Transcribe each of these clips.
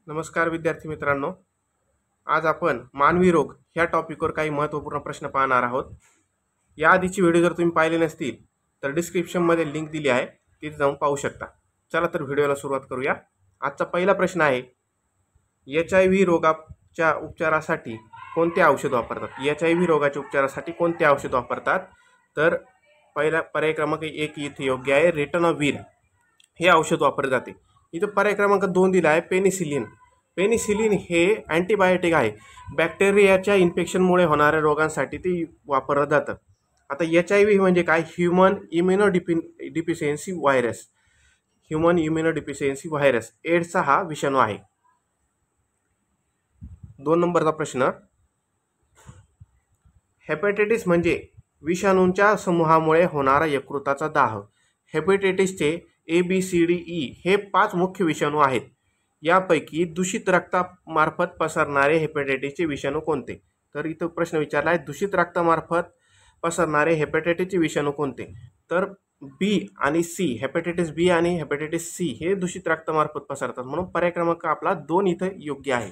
नमस्कार विद्यार्थी मित्रांनो, आज आपण मानवी रोग ह्या टॉपिकवर काही महत्त्वपूर्ण प्रश्न पाहणार आहोत। या आधीची व्हिडिओ जर तुम्ही पाहिले नसतील तर डिस्क्रिप्शनमध्ये लिंक दिली आहे, तिथे जाऊन पाहू शकता। चला तर व्हिडिओला सुरुवात करूया। आजचा पहिला प्रश्न आहे, HIV रोगाच्या उपचारासाठी कोणते औषध वापरतात? HIV रोगाच्या उपचारासाठी कोणते औषध वापरतात? तर पहिला पर्याय क्रमांक 1 इथे योग्य आहे, रिटोनाविर हे औषध वापरले जाते। इथं पर्याय क्रमांक 2 दिला आहे, पेनिसिलिन। पेनिसिलिन हे अँटीबायोटिक आहे, बॅक्टेरियाच्या इन्फेक्शनमुळे होणाऱ्या रोगांसाठी ते वापरलं जातं। आता HIV म्हणजे काय? Human immunodeficiency virus. Human immunodeficiency virus एड्सचा हा विषाणू आहे। 2 नंबरचा प्रश्न, हेपॅटायटिस म्हणजे विषाणूंच्या समूहामुळे होणारा यकृताचा दाह। हेपॅटायटिसचे ABCDE हे 5 मुख्य विषाणू आहेत। यापैकी दूषित रक्तामार्फत पसरणारे हेपॅटायटिसचे विषाणू कोणते? तर इथं प्रश्न विचारला आहे, दूषित रक्तामार्फत पसरणारे हेपॅटायटिसचे विषाणू कोणते? तर B आणि C, हेपॅटायटिस B आणि हेपॅटायटिस C हे दूषित रक्तामार्फत पसरतात, म्हणून पर्याय क्रमांक आपला 2 इथं योग्य आहे।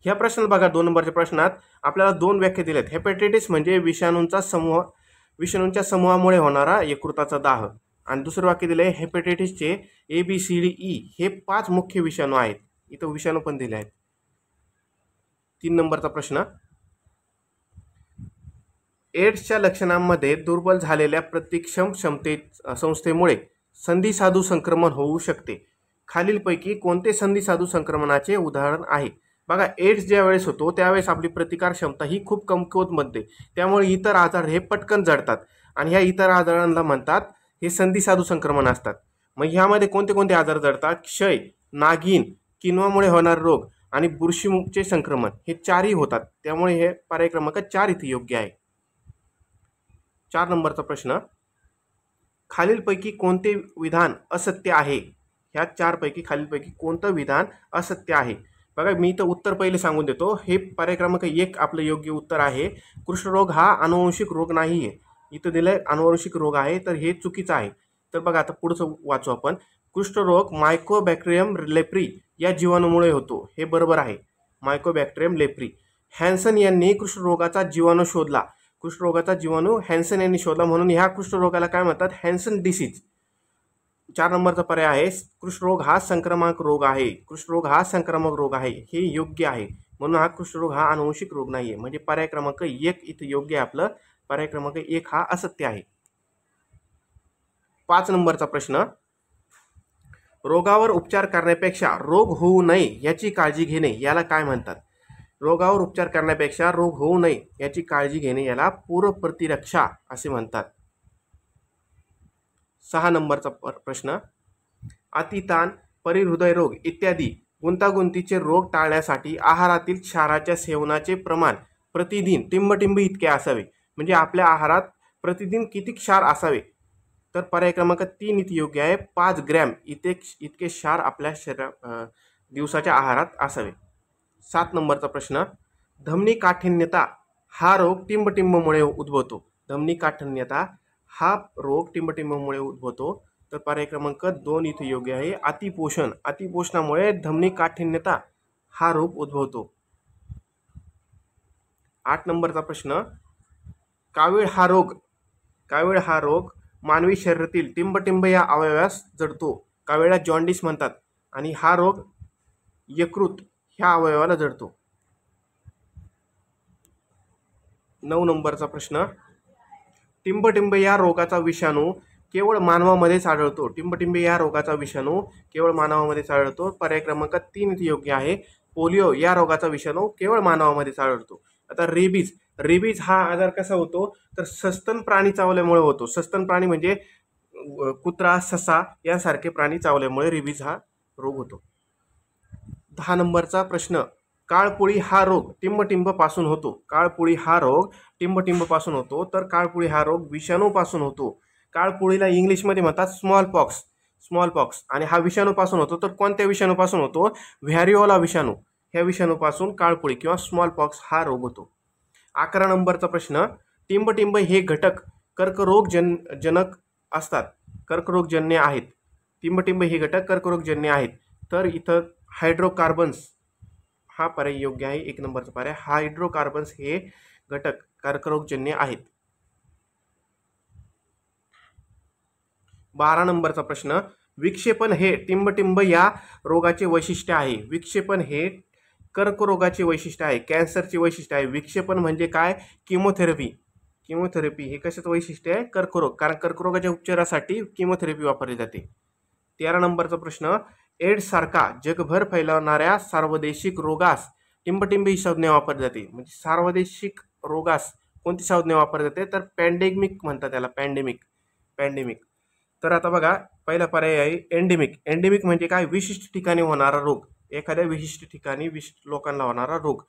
ह्या प्रश्नात बघा, 2 नंबरच्या प्रश्नात आपल्याला 2 व्याख्या दिल्यात। हेपॅटायटिस म्हणजे विषाणूंच्या समूहामुळे होणारा यकृताचा दाह, आणि दुसरं वाक्य दिले हेपॅटायटिसचे ABCDE हे 5 मुख्य विषाणू आहेत। इथं विषाणू पण दिले आहेत। 3 नंबरचा प्रश्न, एड्सच्या लक्षणांमध्ये दुर्बल झालेल्या प्रतिक्षम संस्थेमुळे संधिसाधू संक्रमण होऊ शकते। खालीलपैकी कोणते संधिसाधू संक्रमणाचे उदाहरण आहे? बघा, एड्स ज्या वेळेस होतो त्यावेळेस आपली प्रतिकार क्षमता ही खूप कमकुवत बनते, त्यामुळे इतर आजार हे पटकन जडतात, आणि ह्या इतर आजारांना म्हणतात हे संधिसाधू संक्रमण असतात। मग ह्यामध्ये कोणते कोणते आजार जडतात? क्षय, नागिन, किण्वामुळे होणारे रोग आणि बुरशीचे संक्रमण हे 4ही होतात, त्यामुळे हे पर्याय क्रमांक 4 इथे योग्य आहे। 4 नंबरचा प्रश्न, खालीलपैकी कोणते विधान असत्य आहे? ह्या 4 पैकी खालीलपैकी कोणतं विधान असत्य आहे? बघा, मी इथं उत्तर पहिले सांगून देतो। हे पर्याय क्रमांक 1 आपलं योग्य उत्तर आहे। कुष्ठरोग हा अनुवंशिक रोग नाही आहे, इथं दिलंय अनुवंशिक रोग आहे, तर हे चुकीचं आहे। तर बघा, आता पुढचं वाचू आपण। कुष्ठरोग मायकोबॅक्टेरियम लेप्री या जीवाणूमुळे होतो, हे बरोबर आहे, मायकोबॅक्टेरियम लेप्री। हॅन्सन यांनी कुष्ठरोगाचा जीवाणू शोधला। कुष्ठरोगाचा जीवाणू हॅन्सन यांनी शोधला, म्हणून ह्या कुष्ठरोगाला काय म्हणतात? Hansen disease. 4 नंबरचा पर्याय आहे, कुष्ठरोग हा संक्रामक रोग आहे। कुष्ठरोग हा संक्रामक रोग आहे, हे योग्य आहे, म्हणून हा कुष्ठरोग हा अनुवंशिक रोग नाही आहे, म्हणजे पर्याय क्रमांक 1 इथे योग्य आहे आपलं। पर्याय क्रमांक 1 हा असत्य आहे। 5 नंबरचा प्रश्न, रोगावर उपचार करण्यापेक्षा रोग होऊ नये याची काळजी घेणे याला काय म्हणतात? रोगावर उपचार करण्यापेक्षा रोग होऊ नये याची काळजी घेणे याला पूर्वप्रतिरक्षा असे म्हणतात। 6 नंबरचा प्रश्न, अतिताण, परिहृदयरोग इत्यादी गुंतागुंतीचे रोग टाळण्यासाठी आहारातील क्षाराच्या सेवनाचे प्रमाण प्रतिदिन टिंबटिंब इतके असावे। म्हणजे आपल्या आहारात प्रतिदिन किती क्षार असावे? तर पर्याय क्रमांक 3 इथे योग्य आहे, 5 ग्रॅम इतके क्षार आपल्या दिवसाच्या आहारात असावे। 7 नंबरचा प्रश्न, धमनी काठिन्यता हा रोग टिंबटिंबमुळे उद्भवतो। धमनी काठिन्यता हा रोग टिंबटिंबमुळे उद्भवतो, तर पर्याय क्रमांक 2 इथे योग्य आहे, अतिपोषण। अतिपोषणामुळे धमनी काठिन्यता हा रोग उद्भवतो। 8 नंबरचा प्रश्न, कावीळ हा रोग मानवी शरीरातील टिंबटिंब या अवयवास जडतो। कावीळला जॉन्डिस म्हणतात, आणि हा रोग यकृत ह्या अवयवाला जडतो। 9 नंबरचा प्रश्न, टिंबटिंब या रोगाचा विषाणू केवळ मानवामध्येच आढळतो। टिंबटिंब या रोगाचा विषाणू केवळ मानवामध्येच आढळतो, पर्याय क्रमांक 3 इथे योग्य आहे। पोलिओ या रोगाचा विषाणू केवळ मानवामध्येच आढळतो। आता रेबीज हा आजार कसा होतो? तर सस्तन प्राणी चावल्यामुळे होतो। सस्तन प्राणी म्हणजे कुत्रा, ससा यासारखे प्राणी चावल्यामुळे रेबीज हा रोग होतो। 10 नंबरचा प्रश्न, काळपुळी हा रोग टिंबटिंब पासून होतो। काळपुळी हा रोग टिंबटिंब पासून होतो, तर काळपुळी हा रोग विषाणू पासून होतो। काळपुळीला इंग्लिशमध्ये म्हणतात स्मॉल पॉक्स, आणि हा विषाणू पासून होतो, तर कोणत्या विषाणू पासून होतो? व्हॅरिओला विषाणू ह्या विषाणूपासून काळपुळी किंवा स्मॉल पॉक्स हा रोग होतो। 11 नंबरचा प्रश्न, टिंबटिंब हे घटक कर्करोगजनक असतात, कर्करोगजन्य आहेत। टिंबटिंब हे घटक कर्करोगजन्य आहेत, तर इथं हायड्रोकार्बन्स हा पर्याय योग्य आहे. 1 नंबरचा पर्याय. हायड्रोकार्बन्स हे घटक कर्करोगजन्य आहेत. 12 नंबरचा प्रश्न. विक्षेपण हे टिंबटिंब या रोगाचे वैशिष्ट्य आहे. विक्षेपण हे कर्करोगाचे वैशिष्ट्य आहे, कॅन्सरचे वैशिष्ट्य आहे. विक्षेपण म्हणजे काय? किमोथेरपी. किमोथेरपी हे कशाचं वैशिष्ट्य आहे? कर्करोग. कारण कर्करोगाच्या उपचारासाठी किमोथेरपी वापरली जाते. 13 नंबरचा प्रश्न. एड्स सारखा जगभर फैलावणाऱ्या सार्वदेशिक रोगास टिंबटिंब ही संज्ञा वापरली जाते. म्हणजे सार्वदेशिक रोगास कोणती संज्ञा वापरली जाते? तर पॅन्डेमिक म्हणतात त्याला. पॅन्डेमिक. तर आता बघा, पहिला पर्याय आहे एंडेमिक. एंडेमिक म्हणजे काय? विशिष्ट ठिकाणी होणारा रोग. एखाद्या विशिष्ट ठिकाणी विशिष्ट लोकांना होणारा रोग.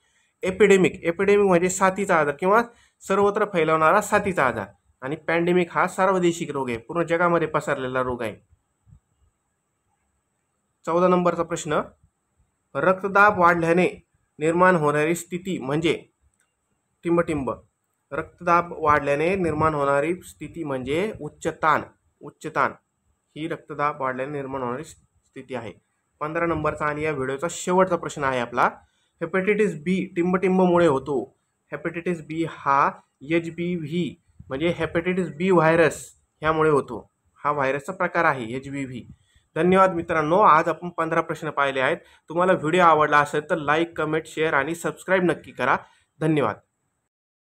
एपिडेमिक म्हणजे साथीचा आजार किंवा सर्वत्र फैलावणारा साथीचा आजार. आणि पॅन्डेमिक हा सार्वदेशिक रोग आहे, पूर्ण जगामध्ये पसरलेला रोग आहे. 14 नंबरचा प्रश्न. रक्तदाब वाढल्याने निर्माण होणारी स्थिती म्हणजे टिंबटिंब. रक्तदाब वाढल्याने निर्माण होणारी स्थिती म्हणजे उच्च ताण ही रक्तदाब वाढल्याने निर्माण होणारी स्थिती आहे. 15 नंबरचा आणि या व्हिडिओचा शेवटचा प्रश्न आहे आपला. हेपॅटायटिस बी टिंबटिंबमुळे होतो. हेपॅटायटिस बी हा HBV म्हणजे हेपॅटायटिस बी व्हायरस ह्यामुळे होतो. हा व्हायरसचा प्रकार आहे HBV. धन्यवाद मित्रांनो. आज आपण 15 प्रश्न पाहिले आहेत. तुम्हाला व्हिडिओ आवडला असेल तर लाईक, कमेंट, शेअर आणि सबस्क्राईब नक्की करा. धन्यवाद.